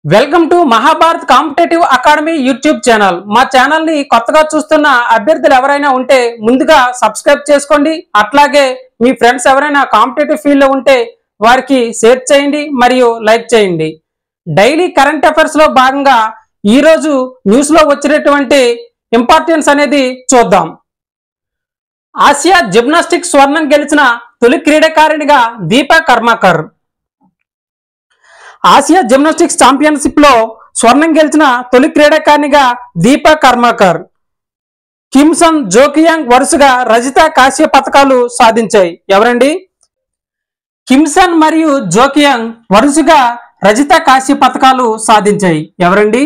Welcome to Mahabharat competitive academy YouTube channel. మా channel ని కొత్తగా చూస్తున్న అభ్యర్థులు ఎవరైనా ఉంటే ముందుగా సబ్స్క్రైబ్ చేసుకోండి. అట్లాగే మీ ఫ్రెండ్స్ ఎవరైనా కాంపిటేటివ్ ఫీల్డ్ లో ఉంటే వారికి షేర్ చేయండి మరియు లైక్ చేయండి. డైలీ కరెంట్ అఫైర్స్ లో భాగంగా ఈ రోజు న్యూస్ లో వచ్చినటువంటి ఇంపార్టెన్స్ అనేది చూద్దాం. ఆసియా జిమ్నాస్టిక్స్ స్వర్ణం గెలిచిన తొలి క్రీడాకారిణిగా Deepa Karmakar. Asia gymnastics championship లో స్వర్ణం గెలిచిన తొలి క్రీడాకారిణిగా దీపా కర్మాకర్. కిమ్సన్, జోకియాంగ్ వరుసగా రజిత, కాంస్య పతకాలు సాధించాయి. ఎవరండి? కిమ్సన్ మరియు జోకియాంగ్ వరుసగా రజిత, కాంస్య పతకాలు సాధించాయి. ఎవరండి?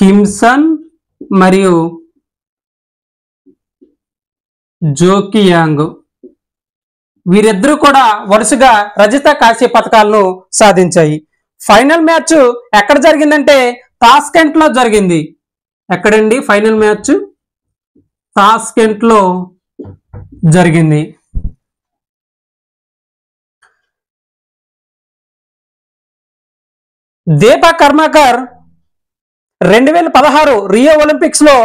కిమ్సన్ మరియు జోకియాంగ్ వీరిద్దరూ కూడా వరుసగా రజిత, కాంస్య పతకాలను సాధించాయి. ఫైనల్ మ్యాచ్ ఎక్కడ జరిగిందంటే తాష్కెంట్ లో జరిగింది. ఎక్కడండి ఫైనల్ మ్యాచ్? తాష్కెంట్ లో జరిగింది. దీపా కర్మాకర్ 2016 రియో ఒలింపిక్స్ లో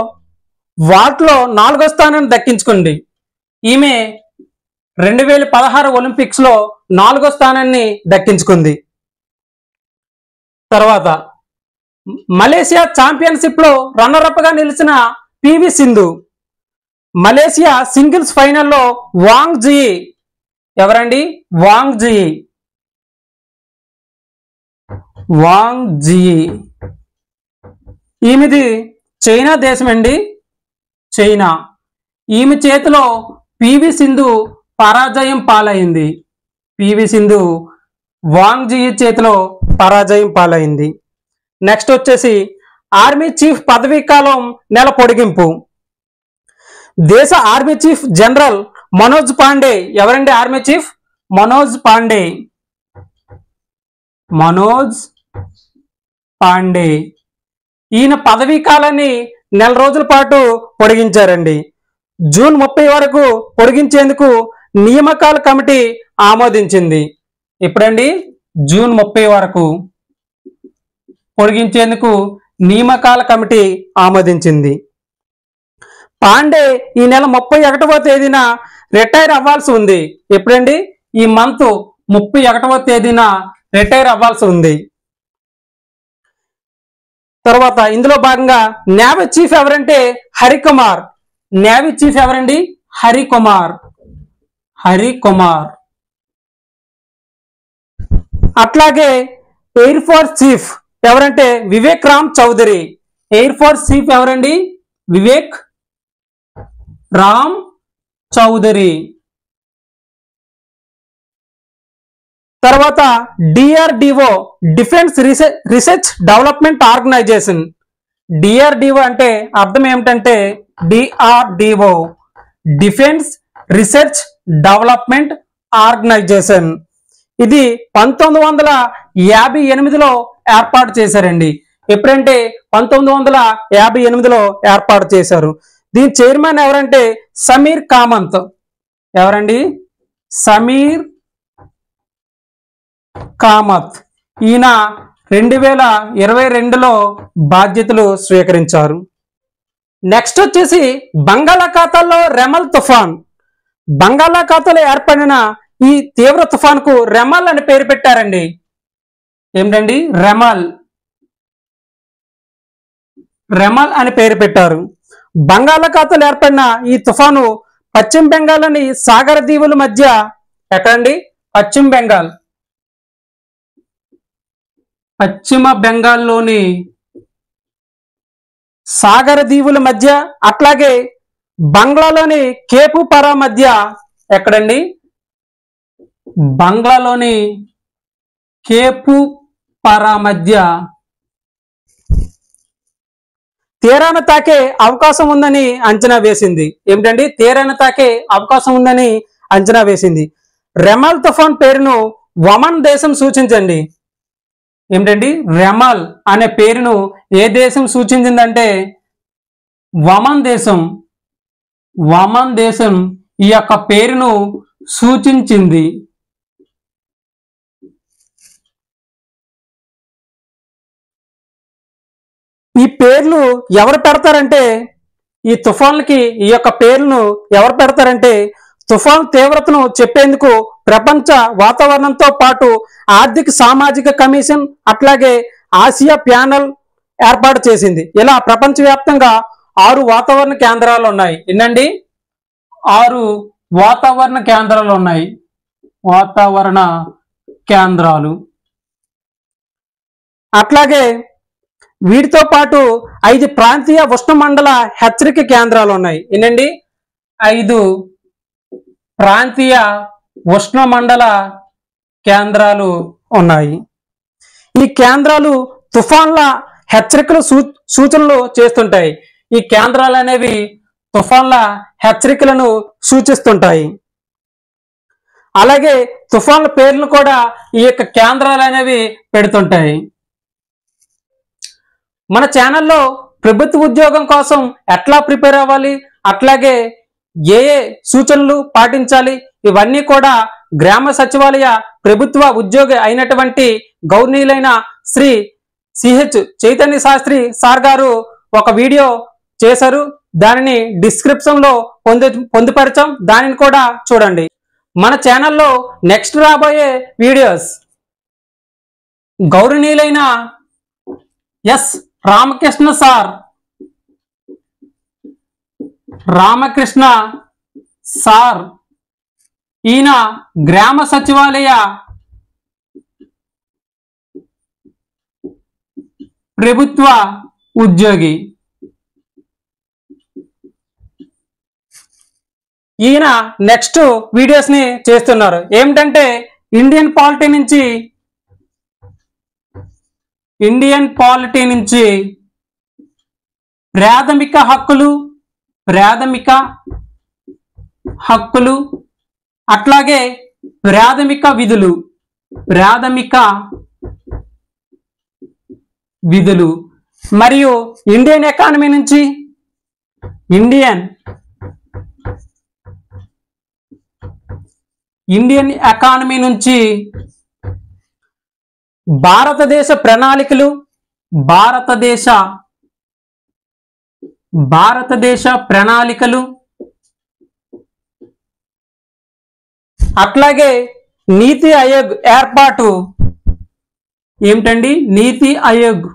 వాట్లో 4వ స్థానాన్ని దక్కించుకుంది. ఈమె 2016 ఒలింపిక్స్ లో 4వ స్థానాన్ని దక్కించుకుంది. తర్వాత మలేసియా ఛాంపియన్షిప్ లో రన్నర్ అప్ గా నిలిచిన పివి సింధు. మలేసియా సింగిల్స్ ఫైనల్లో వాంగ్ జియి. ఎవరండి? వాంగ్ జియి. వాంగ్ జియి ఈమెది చైనా దేశం అండి. చైనా. ఈమె చేతిలో పివి సింధు పరాజయం పాలైంది. పివి సింధు వాంగ్ జియి చేతిలో పరాజయం పాలైంది. నెక్స్ట్ వచ్చేసి ఆర్మీ చీఫ్ పదవీ కాలం నెల పొడిగింపు. దేశ army chief general Manoj Pandey. ఎవరండి ఆర్మీ చీఫ్? మనోజ్ పాండే. మనోజ్ పాండే. ఈయన పదవీ కాలాన్ని నెల రోజుల పాటు పొడిగించారండి. జూన్ 30 వరకు పొడిగించేందుకు నియామకాల కమిటీ ఆమోదించింది. ఎప్పుడండి? జూన్ 30 వరకు పొడిగించేందుకు నియామకాల కమిటీ ఆమోదించింది. పాండే ఈ నెల 31వ తేదీన రిటైర్ అవ్వాల్సి ఉంది. ఎప్పుడండి? ఈ మంత్ 31వ తేదీన రిటైర్ అవ్వాల్సి ఉంది. తర్వాత ఇందులో భాగంగా నేవీ చీఫ్ ఎవరంటే హరికుమార్. నేవీ చీఫ్ ఎవరండి? హరికుమార్. హరికుమార్. అట్లాగే ఎయిర్ ఫోర్స్ చీఫ్ ఎవరంటే Vivek Ram Chaudhari. Air force chief ఎవరండి? వివేక్ రామ్ చౌదరి. తర్వాత DRDO defence research development organisation. DRDO అంటే అర్థం ఏమిటంటే DRDO defence research development organisation. ఇది 1958లో ఏర్పాటు చేశారండి. ఎప్పుడంటే 1958లో ఏర్పాటు చేశారు. దీని చైర్మన్ ఎవరంటే సమీర్ కామంత్. ఎవరండి? సమీర్ కామత్. ఈయన 2022లో బాధ్యతలు స్వీకరించారు. నెక్స్ట్ వచ్చేసి బంగాళాఖాతంలో రెమల్ తుఫాన్. బంగాళాఖాతంలో ఏర్పడిన ఈ తీవ్ర తుఫాన్ కు రెమల్ అని పేరు పెట్టారండి. ఏమిటండి? రెమల్. రెమల్ అని పేరు పెట్టారు. బంగాళాఖాతంలో ఏర్పడిన ఈ తుఫాను పశ్చిమ బెంగాల్లోని సాగర దీవుల మధ్య. ఎక్కడండి? పశ్చిమ బెంగాల్. పశ్చిమ బెంగాల్లోని సాగర దీవుల మధ్య, అట్లాగే బంగ్లాలోని కేపుపారా మధ్య. ఎక్కడండి? బంగ్లాలోని కేపుపారా మధ్య తీరాన్ని తాకే అవకాశం ఉందని అంచనా వేసింది. ఏమిటండి? తీరాన్ని తాకే అవకాశం ఉందని అంచనా వేసింది. రెమల్ తుఫాన్ పేరును వమన్ దేశం సూచించండి. ఏమిటండి? రెమల్ అనే పేరును ఏ దేశం సూచించిందంటే వమన్ దేశం. వమన్ దేశం ఈ యొక్క పేరును సూచించింది. ఈ పేర్లు ఎవరు పెడతారంటే, ఈ తుఫాన్లకి ఈ యొక్క పేర్లను ఎవరు పెడతారంటే, తుఫాన్ తీవ్రతను చెప్పేందుకు ప్రపంచ వాతావరణంతో పాటు ఆర్థిక సామాజిక కమిషన్ అట్లాగే ఆసియా ప్యానెల్ ఏర్పాటు చేసింది. ఇలా ప్రపంచవ్యాప్తంగా 6 వాతావరణ కేంద్రాలు ఉన్నాయి. ఎన్నండి? 6 వాతావరణ కేంద్రాలు ఉన్నాయి. వాతావరణ కేంద్రాలు. అట్లాగే వీటితో పాటు 5 ప్రాంతీయ ఉష్ణమండల హెచ్చరిక కేంద్రాలు ఉన్నాయి. ఎన్నండి? 5 ప్రాంతీయ ఉష్ణమండల కేంద్రాలు ఉన్నాయి. ఈ కేంద్రాలు తుఫాన్ల హెచ్చరికలు సూచనలు చేస్తుంటాయి. ఈ కేంద్రాలు అనేవి తుఫాన్ల హెచ్చరికలను సూచిస్తుంటాయి. అలాగే తుఫాన్ల పేర్లు కూడా ఈ యొక్క కేంద్రాలు అనేవి పెడుతుంటాయి. మన ఛానల్లో ప్రభుత్వ ఉద్యోగం కోసం ఎట్లా ప్రిపేర్ అవ్వాలి, అట్లాగే ఏ సూచనలు పాటించాలి, ఇవన్నీ కూడా గ్రామ సచివాలయ ప్రభుత్వ ఉద్యోగి అయినటువంటి గౌరవనీయులైన శ్రీ సిహెచ్ చైతన్య శాస్త్రి సార్ గారు ఒక వీడియో చేశారు. దానిని డిస్క్రిప్షన్ లో పొందుపరిచాం. దానిని కూడా చూడండి. మన ఛానల్లో నెక్స్ట్ రాబోయే వీడియోస్ గౌరవనీయులైన S Ramakrishna sir, Ramakrishna sir ఈయన గ్రామ సచివాలయ ప్రభుత్వ ఉద్యోగి. ఈయన నెక్స్ట్ వీడియోస్ ని చేస్తున్నారు. ఏమిటంటే ఇండియన్ పాలిటీ నుంచి ప్రాథమిక హక్కులు అట్లాగే ప్రాథమిక విధులు మరియు ఇండియన్ ఎకానమీ నుంచి భారతదేశ ప్రణాళికలు అట్లాగే నీతి ఆయోగ్ ఏర్పాటు. ఏమిటండి? నీతి ఆయోగ్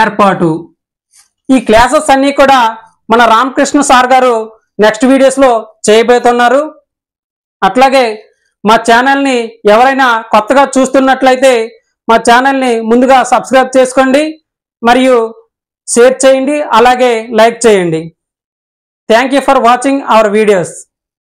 ఏర్పాటు. ఈ క్లాసెస్ అన్ని కూడా మన రామకృష్ణ సార్ గారు నెక్స్ట్ వీడియోస్ లో చేయబోతున్నారు. అట్లాగే మా ఛానల్ని ఎవరైనా కొత్తగా చూస్తున్నట్లయితే మా ఛానల్ని ముందుగా సబ్స్క్రైబ్ చేసుకోండి, మరియు షేర్ చేయండి, అలాగే లైక్ చేయండి. Thank you for watching our videos.